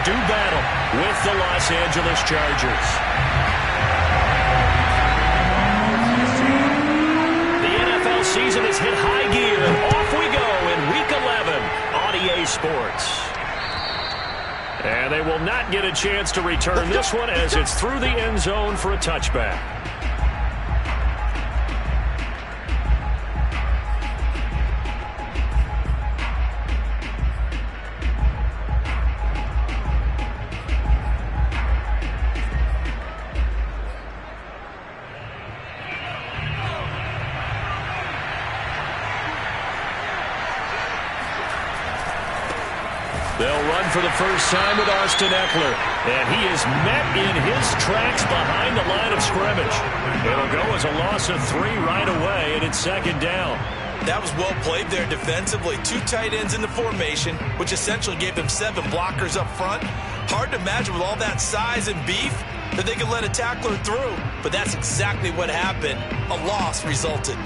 do battle with the Los Angeles Chargers. The NFL season has hit high gear, and off we go in Week 11 on EA Sports. And they will not get a chance to return this one as it's through the end zone for a touchback. They'll run for the first time with Austin Ekeler. And he is met in his tracks behind the line of scrimmage. It'll go as a loss of 3 right away, and it's second down. That was well played there defensively. 2 tight ends in the formation, which essentially gave them 7 blockers up front. Hard to imagine with all that size and beef that they could let a tackler through. But that's exactly what happened. A loss resulted.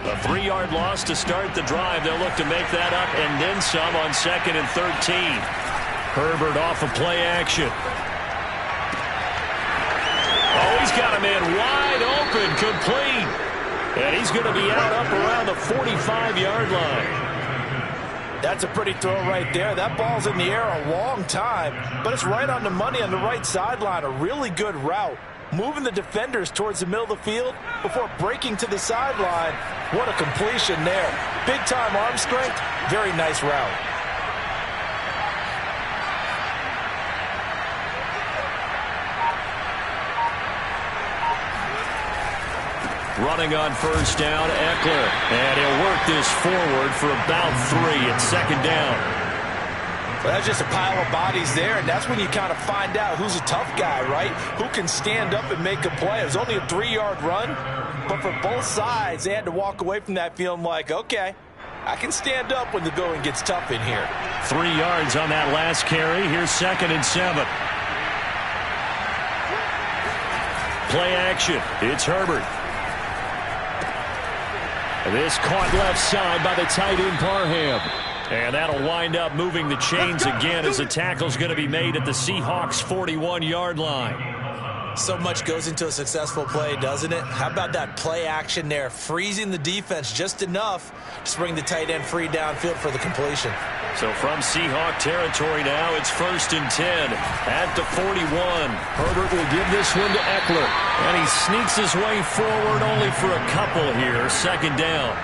A 3-yard loss to start the drive. They'll look to make that up and then some on 2nd and 13. Herbert off of play action. Oh, he's got a man wide open, complete. And he's going to be out up around the 45-yard line. That's a pretty throw right there. That ball's in the air a long time, but it's right on the money on the right sideline. A really good route. Moving the defenders towards the middle of the field before breaking to the sideline. What a completion there. Big-time arm strength. Very nice route. Running on first down, Ekeler. And he'll work this forward for about 3 at second down. Well, that's just a pile of bodies there, and that's when you kind of find out who's a tough guy, right? Who can stand up and make a play. It was only a 3-yard run, but for both sides, they had to walk away from that feeling like, okay, I can stand up when the going gets tough in here. 3 yards on that last carry. Here's 2nd and 7. Play action. It's Herbert. This caught left side by the tight end Parham. And that'll wind up moving the chains again as the tackle's going to be made at the Seahawks' 41-yard line. So much goes into a successful play, doesn't it? How about that play action there? Freezing the defense just enough to bring the tight end free downfield for the completion. So from Seahawk territory now, it's 1st and 10 at the 41. Herbert will give this one to Ekeler. And he sneaks his way forward only for a couple here. 2nd down.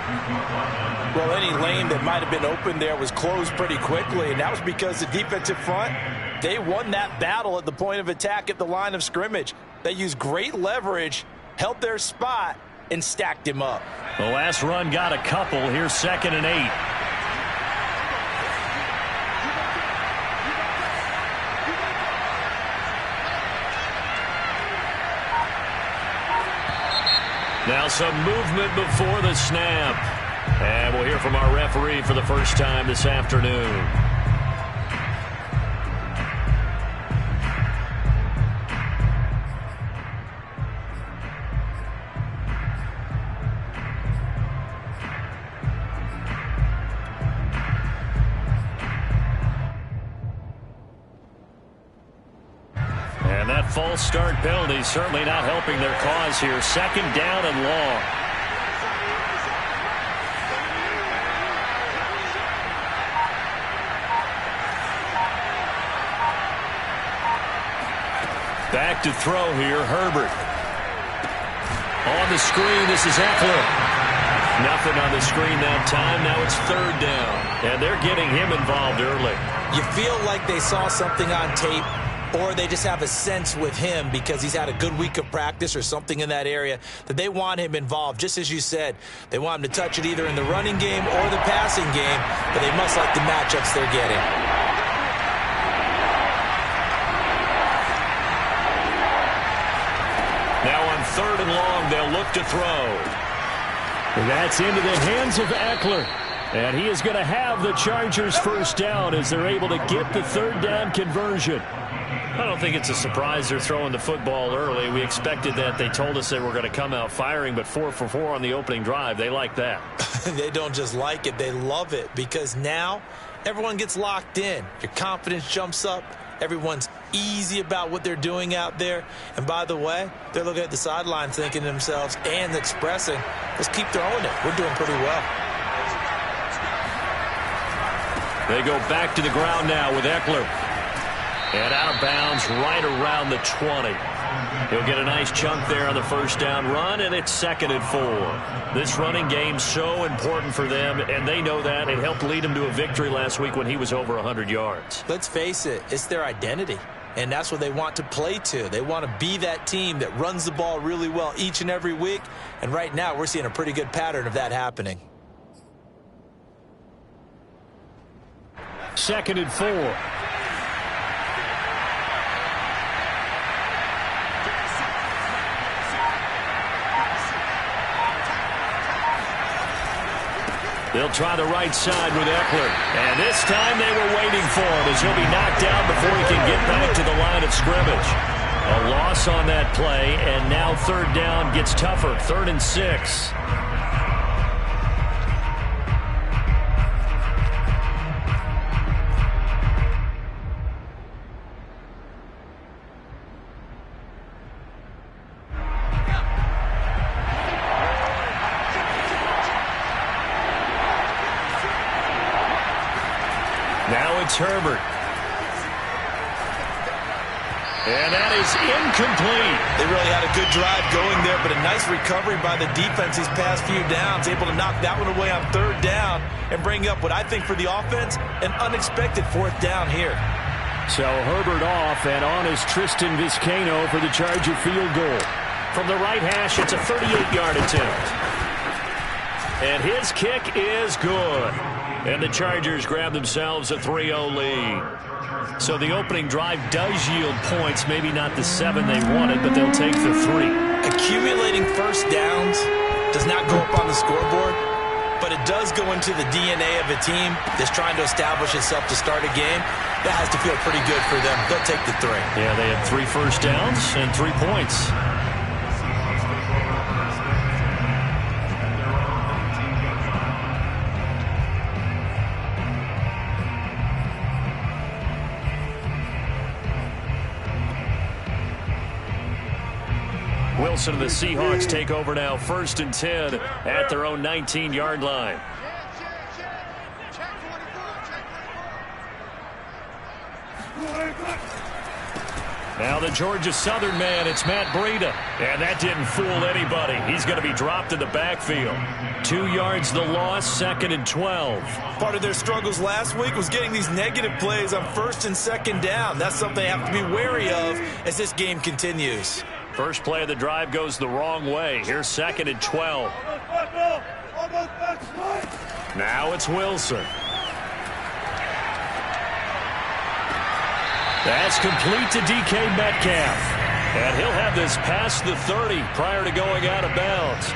Well, any lane that might have been open there was closed pretty quickly, and that was because the defensive front, they won that battle at the point of attack at the line of scrimmage. They used great leverage, held their spot, and stacked him up. The last run got a couple. Here's 2nd and 8. Now some movement before the snap. And we'll hear from our referee for the first time this afternoon. And that false start penalty certainly not helping their cause here. 2nd down and long. Back to throw here, Herbert. On the screen, this is Ekeler. Nothing on the screen that time. Now it's 3rd down. And they're getting him involved early. You feel like they saw something on tape, or they just have a sense with him because he's had a good week of practice or something in that area that they want him involved. Just as you said, they want him to touch it either in the running game or the passing game, but they must like the matchups they're getting. Now on 3rd and long, they'll look to throw. That's into the hands of Ekeler. And he is going to have the Chargers first down as they're able to get the 3rd down conversion. I don't think it's a surprise they're throwing the football early. We expected that. They told us they were going to come out firing, but 4 for 4 on the opening drive. They like that. They don't just like it. They love it because now everyone gets locked in. Your confidence jumps up. Everyone's easy about what they're doing out there. And by the way, they're looking at the sideline thinking to themselves and expressing, let's keep throwing it. We're doing pretty well. They go back to the ground now with Eckler. And out of bounds right around the 20. He'll get a nice chunk there on the first down run, and it's 2nd and 4. This running game's so important for them, and they know that. It helped lead them to a victory last week when he was over 100 yards. Let's face it, it's their identity, and that's what they want to play to. They want to be that team that runs the ball really well each and every week, and right now we're seeing a pretty good pattern of that happening. 2nd and 4. They'll try the right side with Eckler. And this time they were waiting for him as he'll be knocked down before he can get back to the line of scrimmage. A loss on that play, and now 3rd down gets tougher. 3rd and 6. Now it's Herbert. And that is incomplete. They really had a good drive going there, but a nice recovery by the defense these past few downs, able to knock that one away on 3rd down and bring up what I think for the offense, an unexpected 4th down here. So Herbert off, and on is Tristan Vizcaino for the Charger field goal. From the right hash, it's a 38-yard attempt. And his kick is good. And the Chargers grab themselves a 3-0 lead. So the opening drive does yield points, maybe not the 7 they wanted, but they'll take the 3. Accumulating first downs does not go up on the scoreboard, but it does go into the DNA of a team that's trying to establish itself to start a game. That has to feel pretty good for them. They'll take the 3. Yeah, they had 3 first downs and 3 points. Wilson and the Seahawks take over now, 1st and 10 at their own 19-yard line. Now the Georgia Southern man, it's Matt Breida. And that didn't fool anybody. He's going to be dropped in the backfield. 2 yards the loss, 2nd and 12. Part of their struggles last week was getting these negative plays on 1st and 2nd down. That's something they have to be wary of as this game continues. First play of the drive goes the wrong way. Here's 2nd and 12. Now it's Wilson. That's complete to DK Metcalf. And he'll have this past the 30 prior to going out of bounds.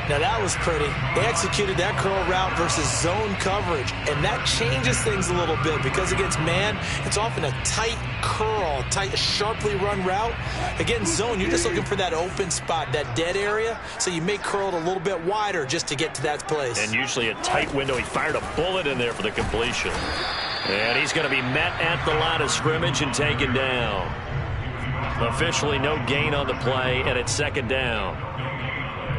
Now that was pretty. They executed that curl route versus zone coverage, and that changes things a little bit because against man, it's often a tight curl, tight, sharply run route. Against zone, you're just looking for that open spot, that dead area, so you may curl it a little bit wider just to get to that place. And usually a tight window. He fired a bullet in there for the completion. And he's going to be met at the line of scrimmage and taken down. Officially no gain on the play, and it's 2nd down.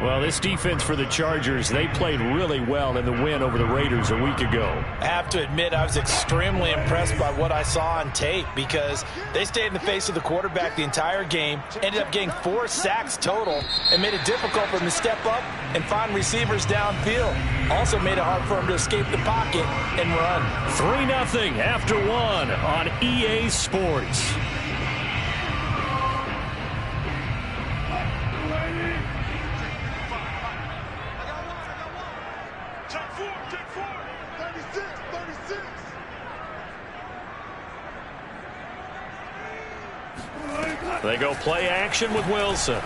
Well, this defense for the Chargers, they played really well in the win over the Raiders a week ago. I have to admit, I was extremely impressed by what I saw on tape because they stayed in the face of the quarterback the entire game, ended up getting 4 sacks total, and made it difficult for them to step up and find receivers downfield. Also made it hard for them to escape the pocket and run. 3-0 after 1 on EA Sports. They go play action with Wilson.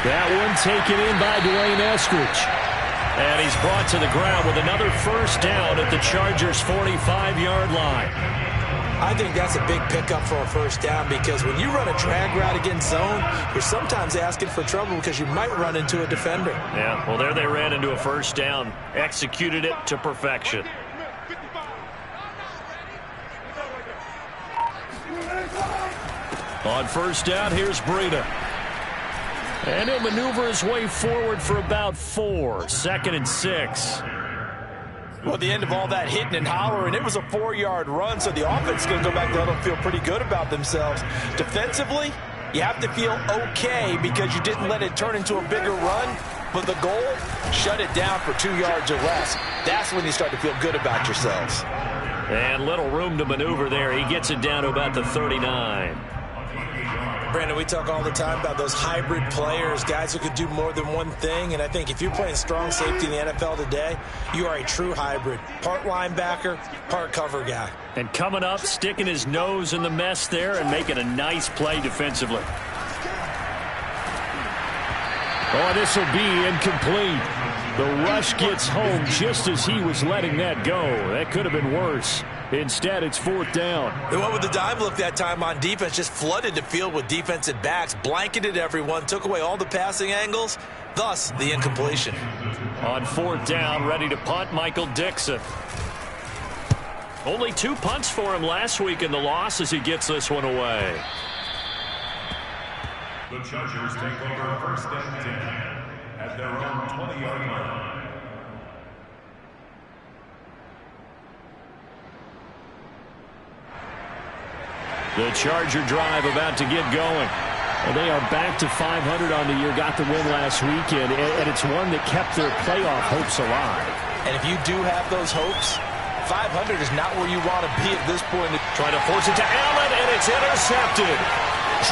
That one taken in by Dwayne Eskridge. And he's brought to the ground with another first down at the Chargers' 45-yard line. I think that's a big pickup for a first down because when you run a drag route against zone, you're sometimes asking for trouble because you might run into a defender. Yeah, well, there they ran into a first down. Executed it to perfection. On first down, here's Breida. And he'll maneuver his way forward for about 4. 2nd and 6. Well, at the end of all that hitting and hollering, it was a 4-yard run, so the offense is going to go back there and feel pretty good about themselves. Defensively, you have to feel okay because you didn't let it turn into a bigger run, but the goal, shut it down for 2 yards or less. That's when you start to feel good about yourselves. And little room to maneuver there. He gets it down to about the 39. Brandon, we talk all the time about those hybrid players, guys who could do more than one thing, and I think if you're playing strong safety in the NFL today, you are a true hybrid. Part linebacker, part cover guy. And coming up, sticking his nose in the mess there and making a nice play defensively. Oh, this will be incomplete. The rush gets home just as he was letting that go. That could have been worse. Instead, it's 4th down. They went with the dime look that time on defense, just flooded the field with defensive backs, blanketed everyone, took away all the passing angles, thus the incompletion. On 4th down, ready to punt, Michael Dixon. Only 2 punts for him last week in the loss as he gets this one away. The Chargers take over 1st and 10 at their own 20-yard line. The Charger drive about to get going. And they are back to 500 on the year, got the win last weekend, and it's one that kept their playoff hopes alive. And if you do have those hopes, 500 is not where you want to be at this point. Trying to force it to Allen, and it's intercepted.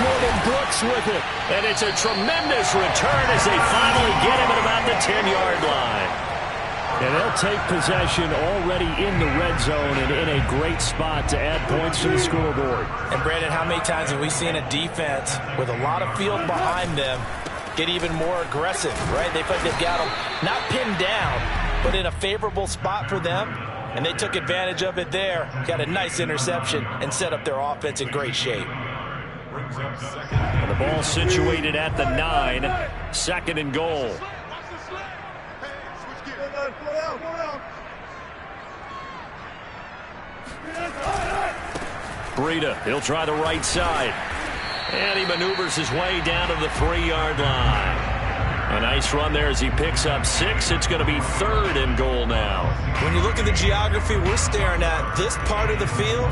Jordan Brooks with it. And it's a tremendous return as they finally get him at about the 10-yard line. And they'll take possession already in the red zone and in a great spot to add points to the scoreboard. And, Brandon, how many times have we seen a defense with a lot of field behind them get even more aggressive, right? They feel like they've got them not pinned down, but in a favorable spot for them, and they took advantage of it there. Got a nice interception and set up their offense in great shape. And the ball situated at the 9, 2nd and goal. Breida, he'll try the right side. And he maneuvers his way down to the 3-yard line. A nice run there as he picks up 6. It's going to be 3rd and goal now. When you look at the geography we're staring at, this part of the field,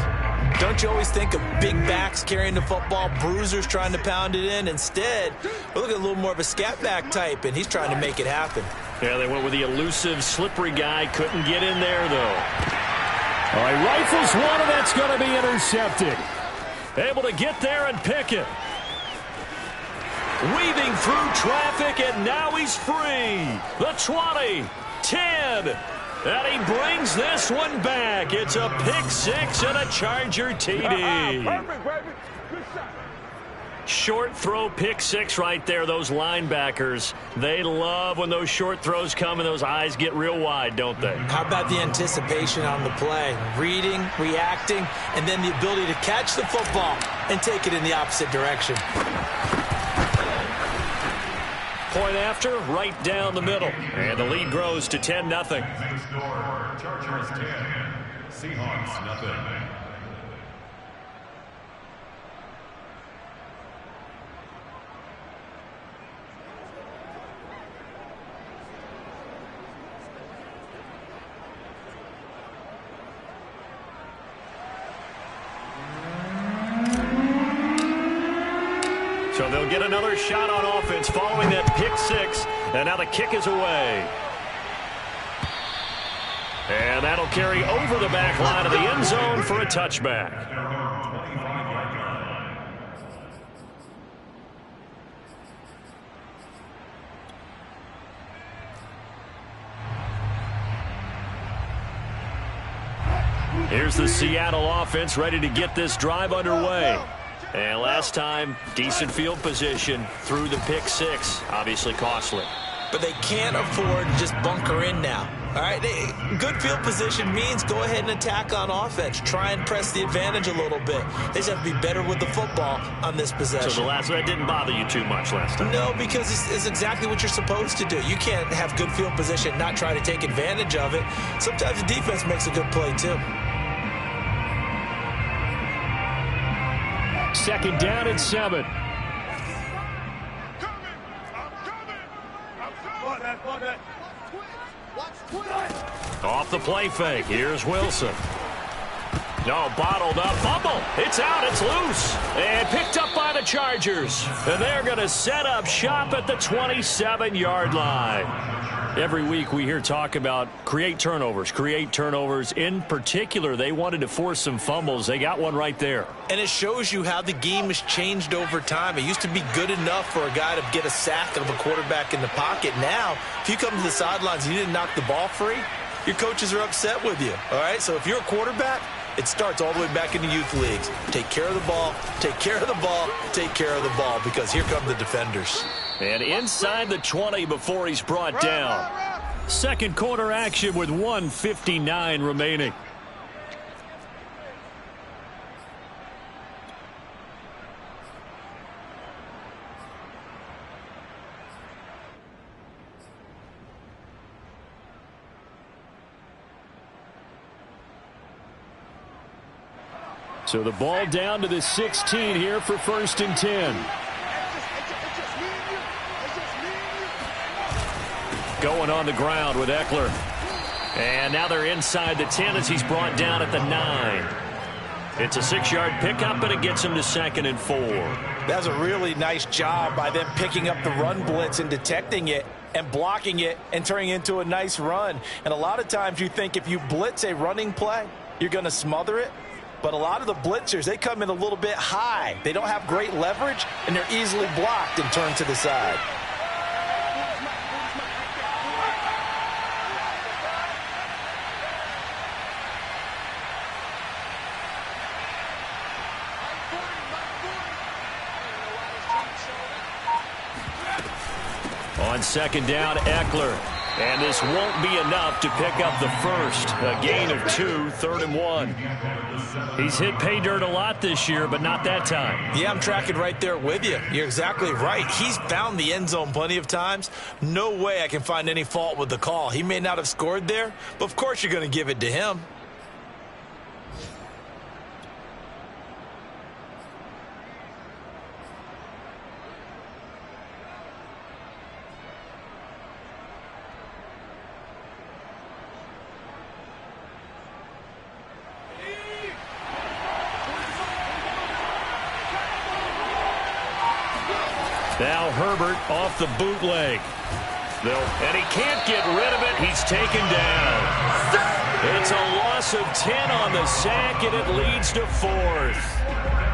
don't you always think of big backs carrying the football, bruisers trying to pound it in? Instead, we're looking at a little more of a scat back type, and he's trying to make it happen. Yeah, they went with the elusive, slippery guy. Couldn't get in there, though. All right, rifles one, and that's going to be intercepted. Able to get there and pick it. Weaving through traffic, and now he's free. The 20, 10, and he brings this one back. It's a pick 6 and a Charger TD. Perfect, baby. Good shot. Short throw pick 6 right there. Those linebackers, they love when those short throws come and those eyes get real wide, don't they? How about the anticipation on the play? Reading, reacting, and then the ability to catch the football and take it in the opposite direction. Point after, right down the middle. And the lead grows to 10-0. Next score, Chargers 10, Seahawks nothing. So they'll get another shot on offense following that pick 6. And now the kick is away. And that'll carry over the back line of the end zone for a touchback. Here's the Seattle offense ready to get this drive underway. And last time, decent field position through the pick 6. Obviously costly. but they can't afford to just bunker in now. All right, good field position means go ahead and attack on offense. Try and press the advantage a little bit. They just have to be better with the football on this possession. So that didn't bother you too much last time? No, because it's exactly what you're supposed to do. You can't have good field position and not try to take advantage of it. Sometimes the defense makes a good play, too. Second down and 7. Off the play fake. Here's Wilson. No, bottled up. Fumble. It's out. It's loose. And picked up by the Chargers. And they're going to set up shop at the 27-yard line. Every week we hear talk about create turnovers. In particular, they wanted to force some fumbles. They got one right there. And it shows you how the game has changed over time. It used to be good enough for a guy to get a sack of a quarterback in the pocket. Now, if you come to the sidelines and you didn't knock the ball free, your coaches are upset with you. All right, so if you're a quarterback, it starts all the way back in the youth leagues. Take care of the ball, take care of the ball, take care of the ball, because here come the defenders. And inside the 20 before he's brought down. Second quarter action with 1:59 remaining. So the ball down to the 16 here for 1st and 10. Going on the ground with Eckler. And now they're inside the 10 as he's brought down at the 9. It's a 6-yard pickup, and it gets him to 2nd and 4. That's a really nice job by them picking up the run blitz and detecting it and blocking it and turning it into a nice run. And a lot of times you think if you blitz a running play, you're going to smother it. But a lot of the blitzers, they come in a little bit high. They don't have great leverage, and they're easily blocked and turned to the side. On 2nd down, Eckler. And this won't be enough to pick up the first. A gain of 2, 3rd and 1. He's hit pay dirt a lot this year, but not that time. Yeah, I'm tracking right there with you. You're exactly right. He's found the end zone plenty of times. No way I can find any fault with the call. He may not have scored there, but of course you're going to give it to him. Now Herbert off the bootleg. And he can't get rid of it. He's taken down. It's a loss of 10 on the sack, and it leads to 4th.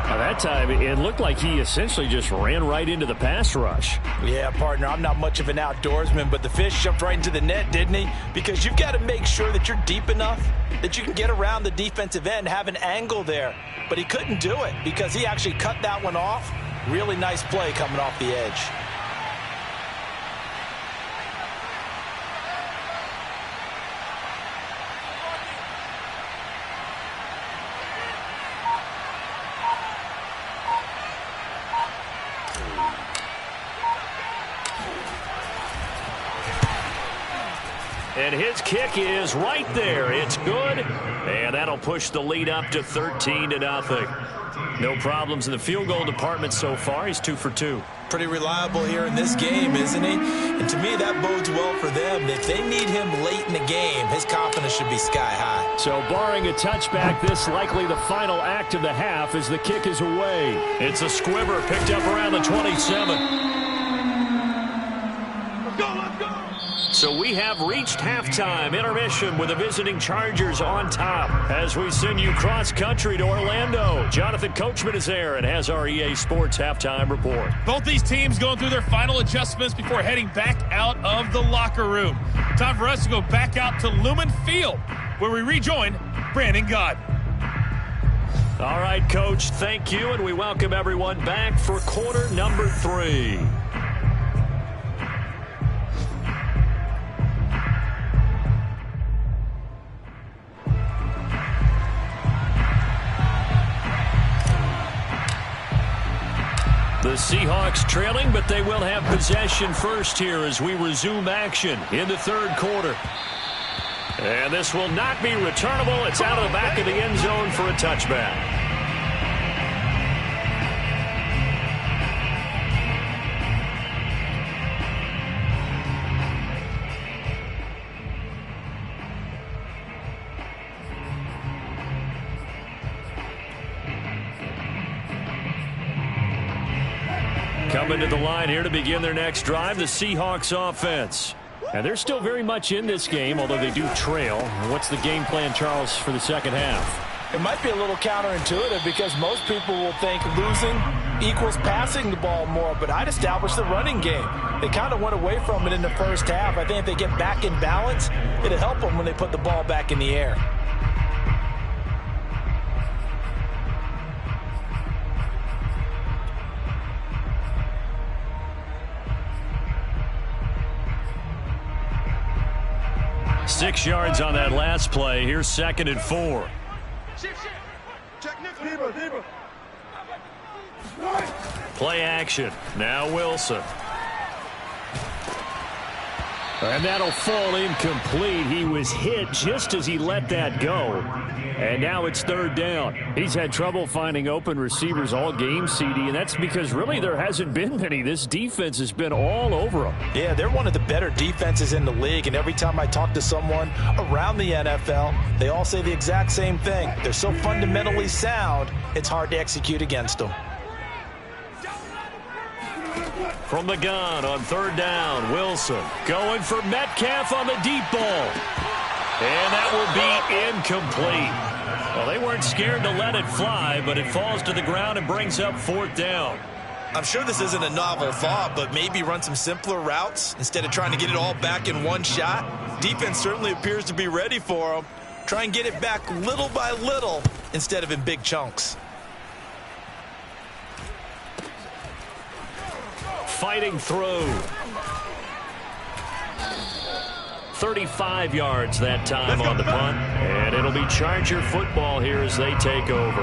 Now that time, it looked like he essentially just ran right into the pass rush. Yeah, partner, I'm not much of an outdoorsman, but the fish jumped right into the net, didn't he? Because you've got to make sure that you're deep enough that you can get around the defensive end, have an angle there. But he couldn't do it because he actually cut that one off. Really nice play coming off the edge. And his kick is right there. It's good. And that'll push the lead up to 13-0. No problems in the field goal department so far. He's 2 for 2. Pretty reliable here in this game, isn't he? And to me, that bodes well for them. If they need him late in the game, his confidence should be sky high. So barring a touchback, this likely the final act of the half as the kick is away. It's a squibber picked up around the 27. So we have reached halftime intermission with the visiting Chargers on top as we send you cross-country to Orlando. Jonathan Coachman is there and has our EA Sports halftime report. Both these teams going through their final adjustments before heading back out of the locker room. Time for us to go back out to Lumen Field where we rejoin Brandon Gaudin. All right, Coach, thank you, and we welcome everyone back for quarter number 3. The Seahawks trailing, but they will have possession first here as we resume action in the third quarter. And this will not be returnable. It's out of the back of the end zone for a touchback. Coming to the line here to begin their next drive, the Seahawks offense. And they're still very much in this game, although they do trail. What's the game plan, Charles, for the second half? It might be a little counterintuitive because most people will think losing equals passing the ball more, but I'd establish the running game. They kind of went away from it in the first half. I think if they get back in balance, it'll help them when they put the ball back in the air. Six yards on that last play. Here's 2nd and 4. Play action. Now Wilson. And that'll fall incomplete. He was hit just as he let that go. And now it's 3rd down. He's had trouble finding open receivers all game, CD, and that's because really there hasn't been many. This defense has been all over him. Yeah, they're one of the better defenses in the league, and every time I talk to someone around the NFL, they all say the exact same thing. They're so fundamentally sound, it's hard to execute against them. From the gun on 3rd down, Wilson going for Metcalf on the deep ball. And that will be incomplete. Well, they weren't scared to let it fly, but it falls to the ground and brings up 4th down. I'm sure this isn't a novel thought, but maybe run some simpler routes instead of trying to get it all back in one shot. Defense certainly appears to be ready for them. Try and get it back little by little instead of in big chunks. Fighting through. 35 yards that time on the punt. And it'll be Charger football here as they take over.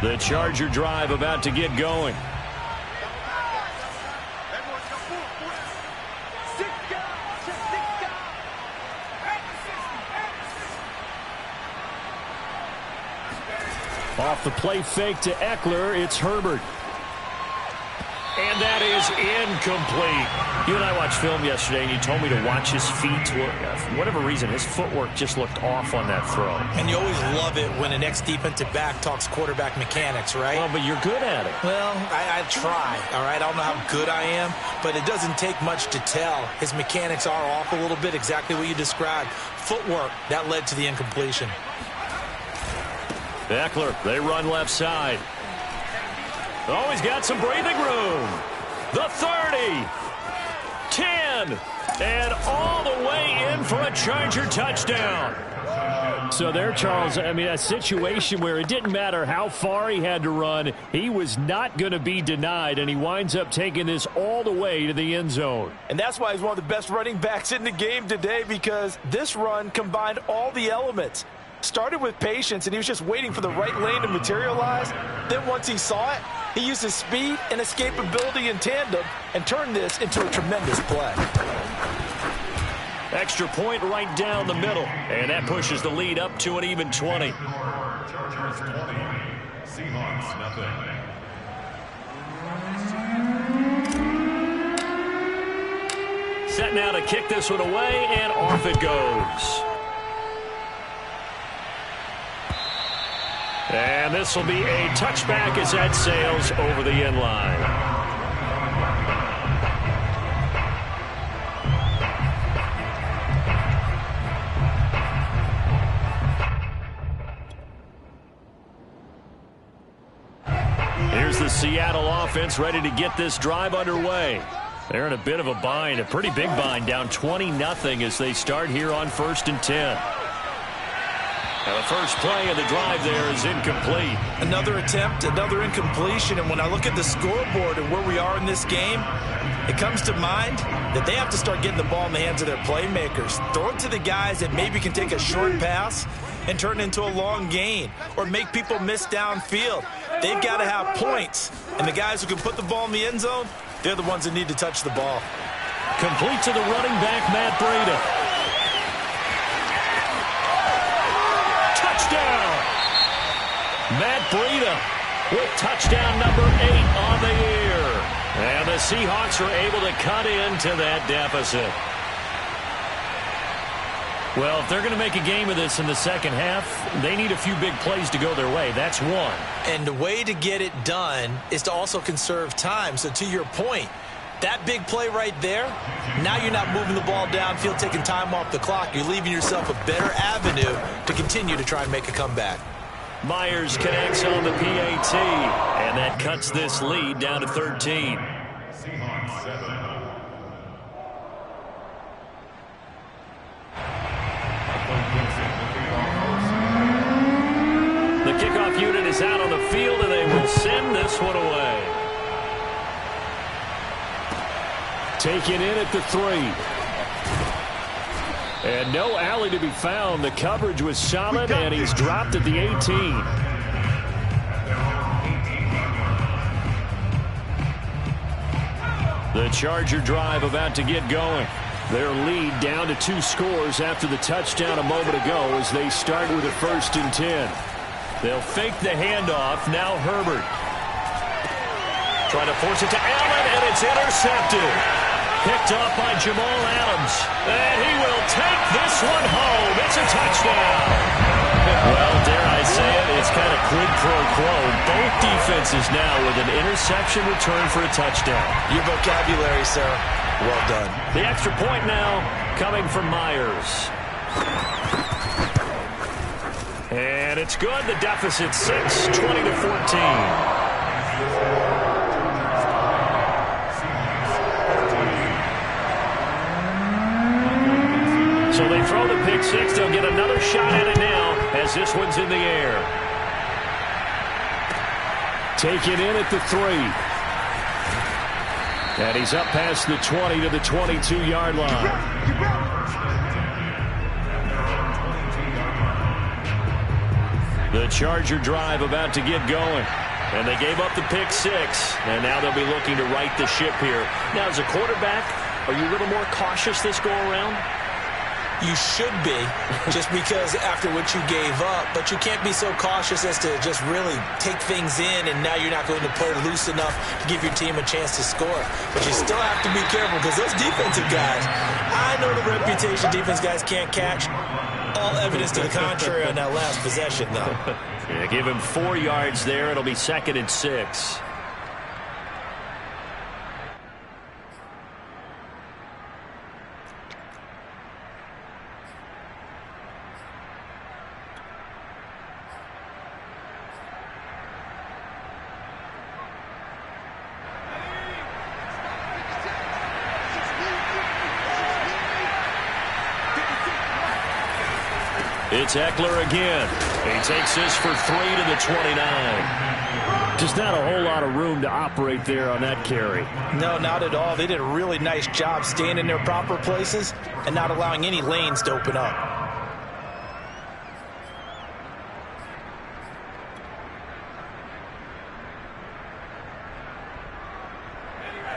The Charger drive about to get going. Off the play fake to Eckler, it's Herbert. And that is incomplete. You and I watched film yesterday, and you told me to watch his feet. For whatever reason, his footwork just looked off on that throw. And you always love it when an ex-defensive back talks quarterback mechanics, right? Well, but you're good at it. Well, I try, all right? I don't know how good I am, but it doesn't take much to tell. His mechanics are off a little bit, exactly what you described. Footwork, that led to the incompletion. Eckler, they run left side. Oh, he's got some breathing room. The 30. 10. And all the way in for a Charger touchdown. So there, Charles, I mean, a situation where it didn't matter how far he had to run. He was not going to be denied, and he winds up taking this all the way to the end zone. And that's why he's one of the best running backs in the game today, because this run combined all the elements. Started with patience, and he was just waiting for the right lane to materialize. Then once he saw it, he used his speed and escapability in tandem and turned this into a tremendous play. Extra point right down the middle, and that pushes the lead up to an even 20. Chargers 20, Seahawks nothing. Set now to kick this one away, and off it goes. And this will be a touchback as that sails over the end line. Here's the Seattle offense ready to get this drive underway. They're in a bit of a bind, a pretty big bind, down 20-0 as they start here on 1st and 10. Now the first play of the drive there is incomplete. Another attempt, another incompletion, and when I look at the scoreboard and where we are in this game, it comes to mind that they have to start getting the ball in the hands of their playmakers. Throw it to the guys that maybe can take a short pass and turn it into a long gain or make people miss downfield. They've got to have points, and the guys who can put the ball in the end zone, they're the ones that need to touch the ball. Complete to the running back, Matt Breida. Touchdown! Matt Breida with touchdown number 8 on the year. And the Seahawks are able to cut into that deficit. Well, if they're going to make a game of this in the second half, they need a few big plays to go their way. That's one. And the way to get it done is to also conserve time. So to your point, that big play right there, now you're not moving the ball downfield, taking time off the clock. You're leaving yourself a better avenue to continue to try and make a comeback. Myers connects on the PAT, and that cuts this lead down to 13. Seahawks 7. The kickoff unit is out on the field, and they will send this one away. Taken in at the 3. And no alley to be found. The coverage was solid, and he's dropped at the 18. The Charger drive about to get going. Their lead down to 2 scores after the touchdown a moment ago as they start with a 1st and 10. They'll fake the handoff. Now Herbert. Trying to force it to Allen, and it's intercepted. Picked off by Jamal Adams. And he will take this one home. It's a touchdown. Well, dare I say it, it's kind of quid pro quo. Both defenses now with an interception return for a touchdown. Your vocabulary, sir. Well done. The extra point now coming from Myers. And it's good. The deficit 6, 20 to 14. So they throw the pick 6. They'll get another shot at it now as this one's in the air. Taken in at the 3. And he's up past the 20 to the 22-yard line. The Charger drive about to get going. And they gave up the pick 6. And now they'll be looking to right the ship here. Now, as a quarterback, are you a little more cautious this go-around? You should be, just because after what you gave up, but you can't be so cautious as to just really take things in, and now you're not going to play loose enough to give your team a chance to score. But you still have to be careful because those defensive guys, I know the reputation defense guys can't catch. All evidence to the contrary on that last possession, though. Yeah, give him 4 yards there. It'll be 2nd and 6. It's Eckler again. He takes this for 3 to the 29. Just not a whole lot of room to operate there on that carry. No, not at all. They did a really nice job staying in their proper places and not allowing any lanes to open up.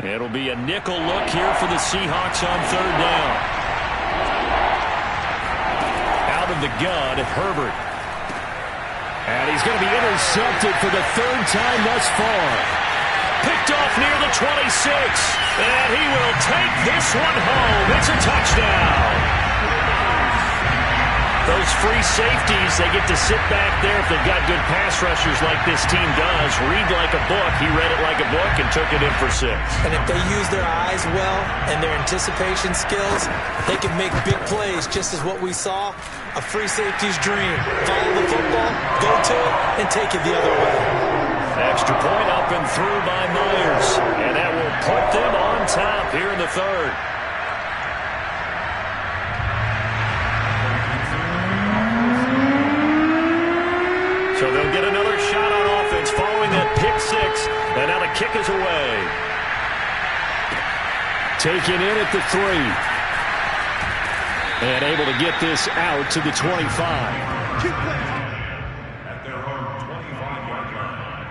It'll be a nickel look here for the Seahawks on 3rd down. Out of the gun, Herbert. And he's going to be intercepted for the 3rd time thus far. Picked off near the 26. And he will take this one home. It's a touchdown. Those free safeties, they get to sit back there if they've got good pass rushers like this team does. Read like a book. He read it like a book and took it in for 6. And if they use their eyes well and their anticipation skills, they can make big plays, just as what we saw. A free safety's dream. Follow the football, go to it, and take it the other way. Extra point up and through by Myers. And that will put them on top here in the 3rd. 6, and now the kick is away. Taken in at the 3. And able to get this out to the 25. At their own 25-yard line.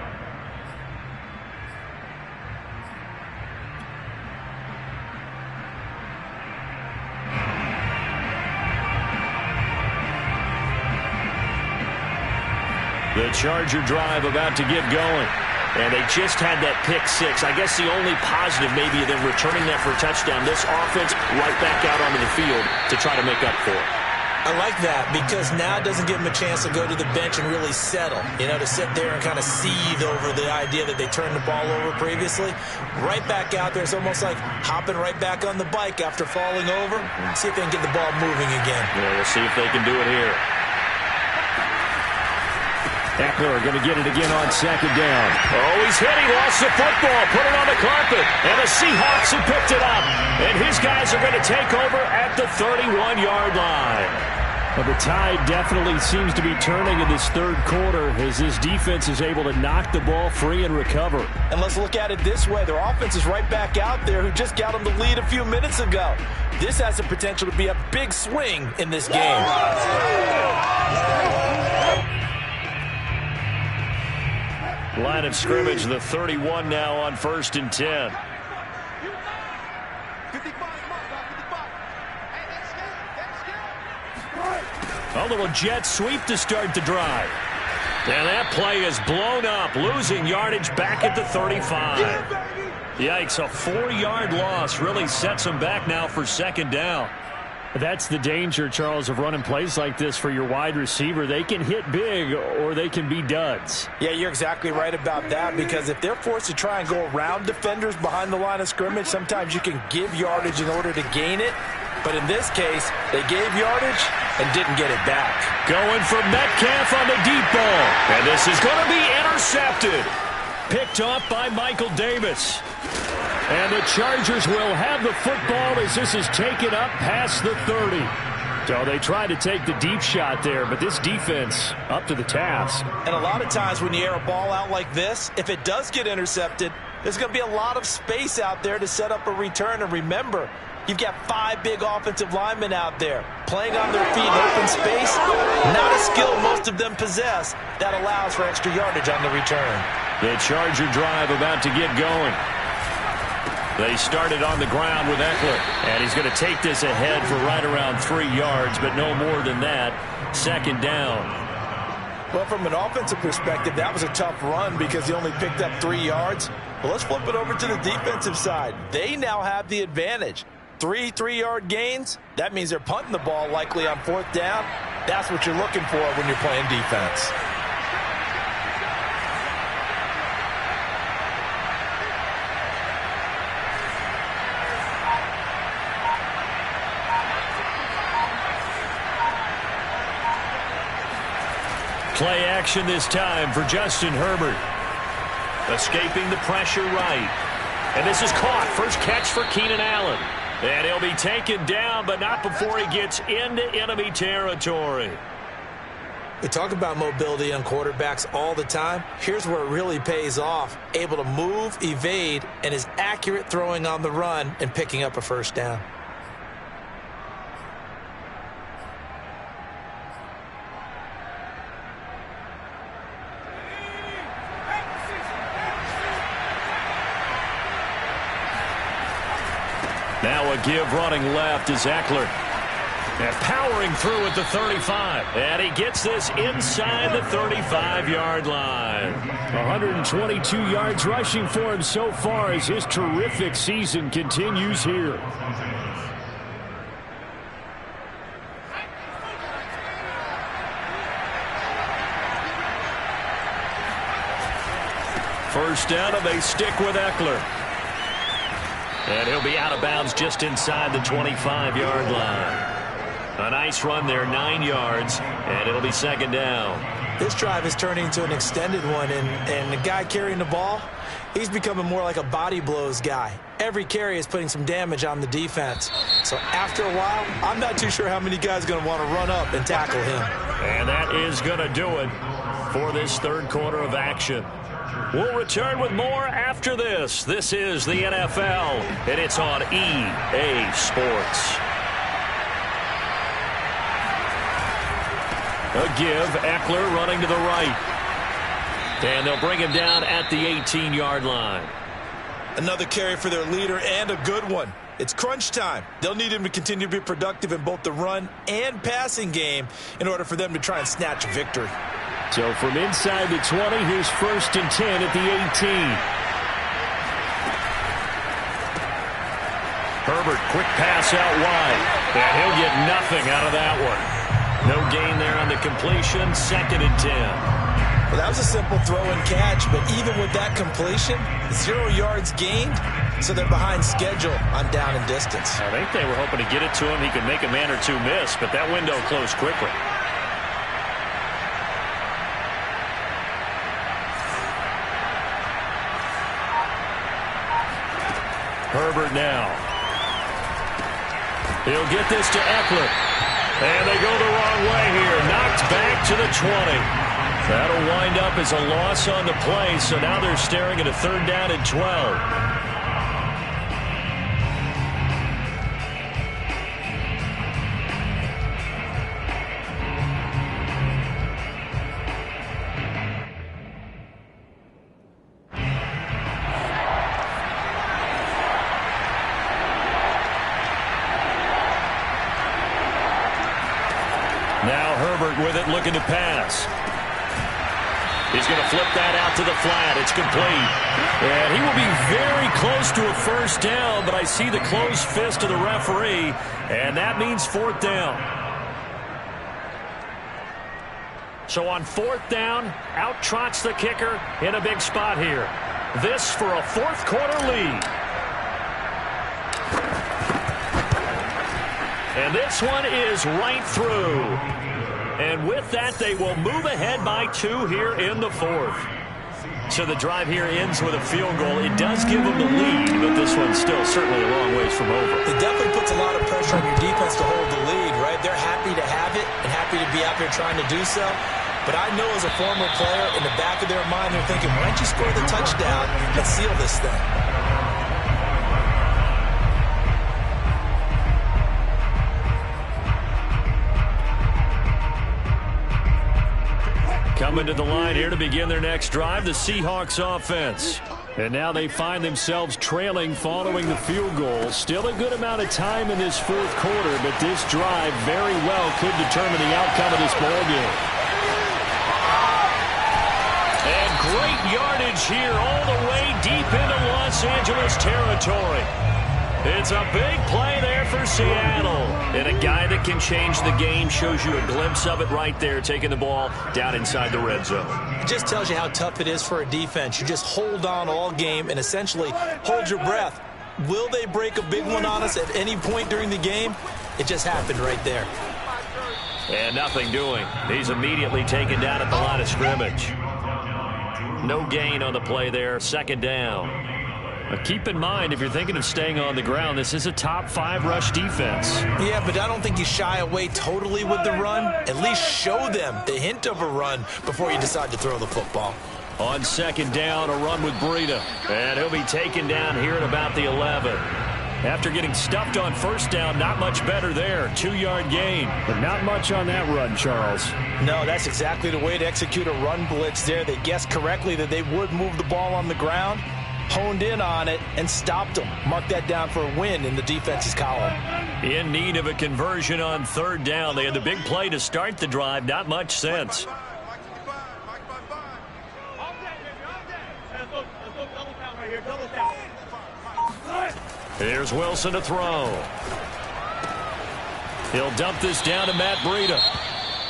The Charger drive about to get going. And they just had that pick 6. I guess the only positive maybe of them returning that for a touchdown. This offense right back out onto the field to try to make up for it. I like that because now it doesn't give them a chance to go to the bench and really settle. You know, to sit there and kind of seethe over the idea that they turned the ball over previously. Right back out there. It's almost like hopping right back on the bike after falling over. See if they can get the ball moving again. Yeah, we'll see if they can do it here. Eckler going to get it again on 2nd down. Oh, he's hit. He lost the football. Put it on the carpet. And the Seahawks have picked it up. And his guys are going to take over at the 31-yard line. Well, the tide definitely seems to be turning in this third quarter as this defense is able to knock the ball free and recover. And let's look at it this way. Their offense is right back out there who just got them the lead a few minutes ago. This has the potential to be a big swing in this game. Line of scrimmage, the 31 now on 1st and 10. A little jet sweep to start the drive. And that play is blown up, losing yardage back at the 35. Yikes, a 4-yard loss really sets them back now for 2nd down. That's the danger, Charles, of running plays like this for your wide receiver. They can hit big or they can be duds. Yeah, you're exactly right about that because if they're forced to try and go around defenders behind the line of scrimmage, sometimes you can give yardage in order to gain it. But in this case, they gave yardage and didn't get it back. Going for Metcalf on the deep ball. And this is going to be intercepted. Picked off by Michael Davis. And the Chargers will have the football as this is taken up past the 30. So they tried to take the deep shot there, but this defense up to the task. And a lot of times when you air a ball out like this, if it does get intercepted, there's going to be a lot of space out there to set up a return. And remember, you've got 5 big offensive linemen out there playing on their feet in open space. Not a skill most of them possess that allows for extra yardage on the return. The Charger drive about to get going. They started on the ground with Eckler, and he's going to take this ahead for right around 3 yards, but no more than that. 2nd down. Well, from an offensive perspective, that was a tough run because he only picked up 3 yards. Well, let's flip it over to the defensive side. They now have the advantage. 3 3-yard gains, that means they're punting the ball likely on 4th down. That's what you're looking for when you're playing defense. Play action this time for Justin Herbert. Escaping the pressure right. And this is caught. First catch for Keenan Allen. And he'll be taken down, but not before he gets into enemy territory. We talk about mobility on quarterbacks all the time. Here's where it really pays off. Able to move, evade, and is accurate throwing on the run and picking up a 1st down. Now a give running left is Eckler. And powering through at the 35. And he gets this inside the 35-yard line. 122 yards rushing for him so far as his terrific season continues here. First down, and they stick with Eckler. And he'll be out of bounds just inside the 25-yard line. A nice run there, 9 yards, and it'll be 2nd down. This drive is turning into an extended one, and the guy carrying the ball, he's becoming more like a body blows guy. Every carry is putting some damage on the defense. So after a while, I'm not too sure how many guys are going to want to run up and tackle him. And that is going to do it for this third quarter of action. We'll return with more after this. This is the NFL, and it's on EA Sports. A give, Eckler running to the right. And they'll bring him down at the 18-yard line. Another carry for their leader, and a good one. It's crunch time. They'll need him to continue to be productive in both the run and passing game in order for them to try and snatch a victory. So from inside the 20, here's 1st and 10 at the 18. Herbert, quick pass out wide. And he'll get nothing out of that one. No gain there on the completion, 2nd and 10. Well, that was a simple throw and catch, but even with that completion, 0 yards gained, so they're behind schedule on down and distance. I think they were hoping to get it to him. He could make a man or two miss, but that window closed quickly. Herbert now. He'll get this to Eckler. And they go the wrong way here. Knocked back to the 20. That'll wind up as a loss on the play, so now they're staring at a 3rd down and 12. Now Herbert with it, looking to pass. He's going to flip that out to the flat. It's complete. And he will be very close to a 1st down, but I see the closed fist of the referee, and that means 4th down. So on 4th down, out trots the kicker in a big spot here. This for a 4th quarter lead. And this one is right through. And with that, they will move ahead by 2 here in the 4th. So the drive here ends with a field goal. It does give them the lead, but this one's still certainly a long ways from over. It definitely puts a lot of pressure on your defense to hold the lead, right? They're happy to have it and happy to be out there trying to do so. But I know as a former player, in the back of their mind, they're thinking, why don't you score the touchdown and seal this thing? Coming to the line here to begin their next drive, the Seahawks offense. And now they find themselves trailing following the field goal. Still a good amount of time in this 4th quarter, but this drive very well could determine the outcome of this ballgame. And great yardage here all the way deep into Los Angeles territory. It's a big play there for Seattle. And a guy that can change the game, shows you a glimpse of it right there, taking the ball down inside the red zone. It just tells you how tough it is for a defense. You just hold on all game and essentially hold your breath. Will they break a big one on us at any point during the game? It just happened right there. And nothing doing. He's immediately taken down at the line of scrimmage. No gain on the play there, 2nd down. Keep in mind, if you're thinking of staying on the ground, this is a top 5 rush defense. Yeah, but I don't think you shy away totally with the run. At least show them the hint of a run before you decide to throw the football. On 2nd down, a run with Breida. And he'll be taken down here at about the 11. After getting stuffed on 1st down, not much better there. 2-yard gain. But not much on that run, Charles. No, that's exactly the way to execute a run blitz there. They guessed correctly that they would move the ball on the ground, honed in on it, and stopped them. Mark that down for a win in the defense's column. In need of a conversion on 3rd down. They had the big play to start the drive. Not much sense. Here's Wilson to throw. He'll dump this down to Matt Breida.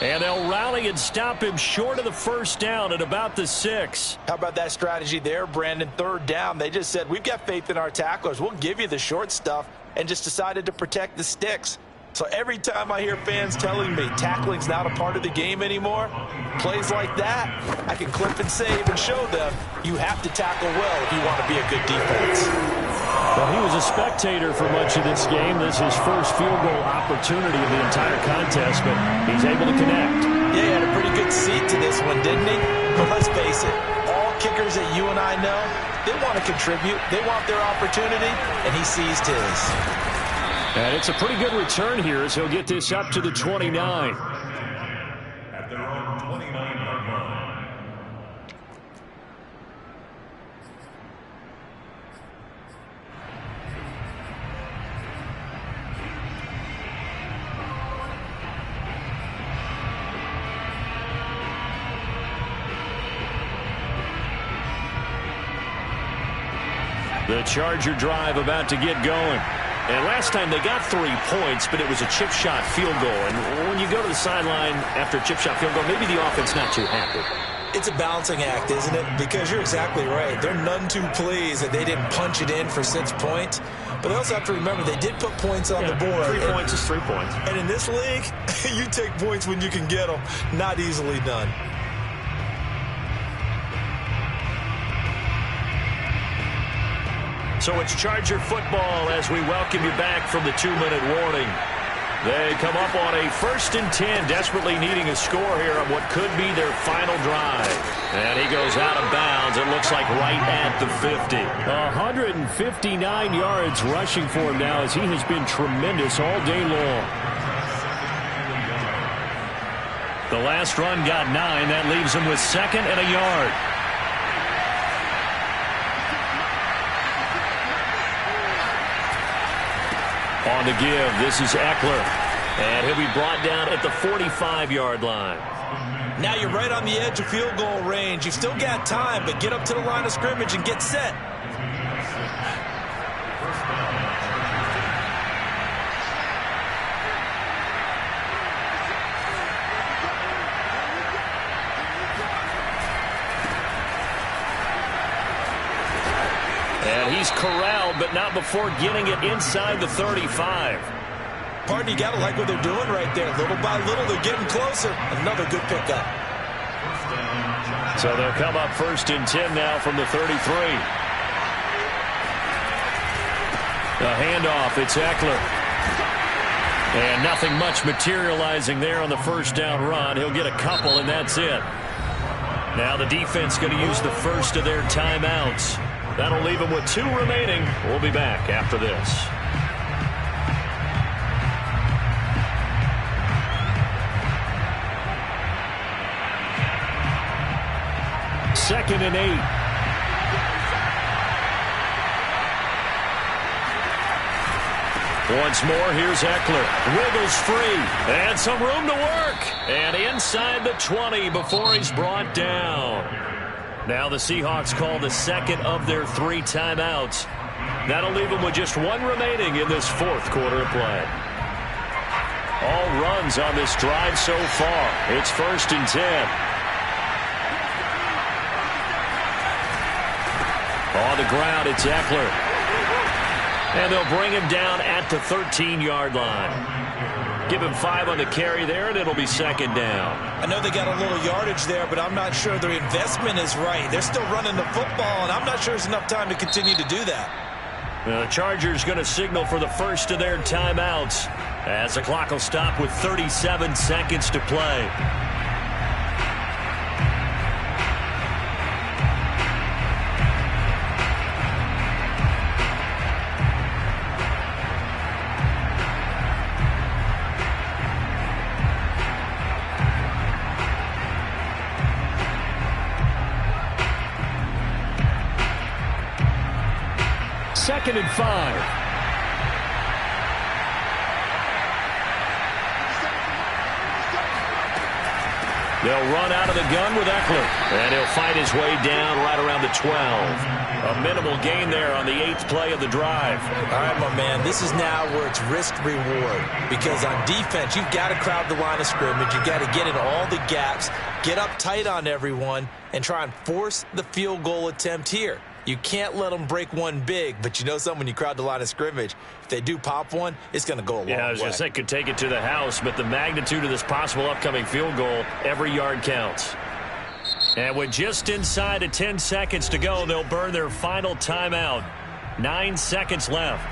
And they'll rally and stop him short of the 1st down at about the 6. How about that strategy there, Brandon? 3rd down. They just said, we've got faith in our tacklers. We'll give you the short stuff, and just decided to protect the sticks. So every time I hear fans telling me tackling's not a part of the game anymore, plays like that, I can clip and save and show them you have to tackle well if you want to be a good defense. Well, he was a spectator for much of this game. This is his first field goal opportunity of the entire contest, but he's able to connect. Yeah, he had a pretty good seat to this one, didn't he? But let's face it, all kickers that you and I know, they want to contribute. They want their opportunity, and he seized his. And it's a pretty good return here as he'll get this up to the 29. At their own 29-yard line. The Charger drive about to get going. And last time they got 3 points, but it was a chip shot field goal. And when you go to the sideline after a chip shot field goal, maybe the offense not too happy. It's a balancing act, isn't it? Because you're exactly right. They're none too pleased that they didn't punch it in for 6 points. But they also have to remember they did put points on the board. 3 points is 3 points. And in this league, you take points when you can get them. Not easily done. So it's Charger football as we welcome you back from the 2-minute warning. They come up on a 1st and 10, desperately needing a score here on what could be their final drive. And he goes out of bounds, it looks like right at the 50. 159 yards rushing for him now as he has been tremendous all day long. The last run got 9. That leaves him with 2nd and a yard. On the give, this is Eckler. And he'll be brought down at the 45-yard line. Now you're right on the edge of field goal range. You've still got time, but get up to the line of scrimmage and get set. And he's corralled, but not before getting it inside the 35. Pardon, you got to like what they're doing right there. Little by little, they're getting closer. Another good pickup. So they'll come up 1st and 10 now from the 33. The handoff, it's Eckler. And nothing much materializing there on the 1st down run. He'll get a couple, and that's it. Now the defense going to use the first of their timeouts. That'll leave them with 2 remaining. We'll be back after this. Second and 8. Once more, here's Eckler. Wiggles free. And some room to work. And inside the 20 before he's brought down. Now the Seahawks call the 2nd of their 3 timeouts. That'll leave them with just 1 remaining in this 4th quarter of play. All runs on this drive so far. It's 1st and 10. On the ground, it's Eckler. And they'll bring him down at the 13-yard line. Give him 5 on the carry there, and it'll be 2nd down. I know they got a little yardage there, but I'm not sure their investment is right. They're still running the football, and I'm not sure there's enough time to continue to do that. The Chargers going to signal for the first of their timeouts as the clock will stop with 37 seconds to play. Second and 5. They'll run out of the gun with Eckler. And he'll fight his way down right around the 12. A minimal gain there on the 8th play of the drive. All right, my man, this is now where it's risk-reward. Because on defense, you've got to crowd the line of scrimmage. You've got to get in all the gaps, get up tight on everyone, and try and force the field goal attempt here. You can't let them break one big, but you know something, when you crowd the line of scrimmage, if they do pop one, it's going to go a long way. Yeah, I was going to say could take it to the house, but the magnitude of this possible upcoming field goal, every yard counts. And with just inside of 10 seconds to go, they'll burn their final timeout. 9 seconds left.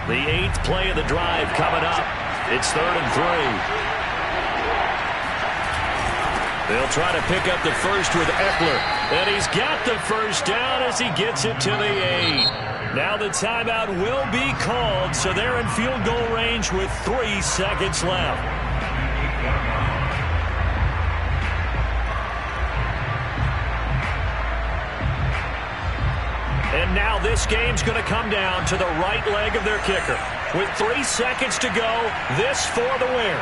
The 8th play of the drive coming up. It's 3rd and 3. They'll try to pick up the first with Eckler. And he's got the first down as he gets it to the 8. Now the timeout will be called, so they're in field goal range with 3 seconds left. And now this game's going to come down to the right leg of their kicker. With 3 seconds to go, this for the win.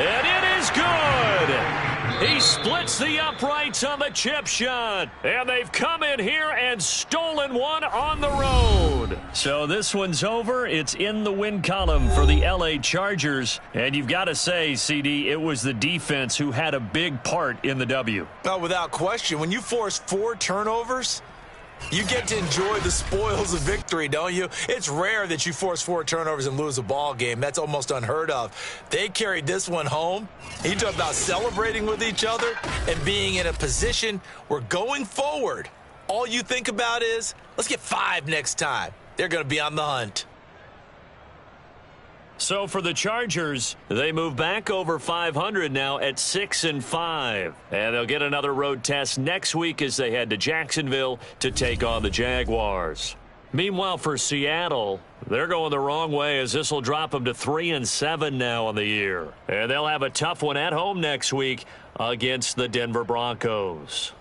And it is good. He splits the uprights on the chip shot. And they've come in here and stolen one on the road. So this one's over. It's in the win column for the LA Chargers. And you've got to say, CD, it was the defense who had a big part in the W. Oh, without question. When you force 4 turnovers, you get to enjoy the spoils of victory, don't you? It's rare that you force 4 turnovers and lose a ball game. That's almost unheard of. They carried this one home. You talk about celebrating with each other and being in a position where going forward, all you think about is, let's get 5 next time. They're going to be on the hunt. So for the Chargers, they move back over 500 now at 6-5. And they'll get another road test next week as they head to Jacksonville to take on the Jaguars. Meanwhile, for Seattle, they're going the wrong way as this will drop them to 3-7 now on the year. And they'll have a tough one at home next week against the Denver Broncos.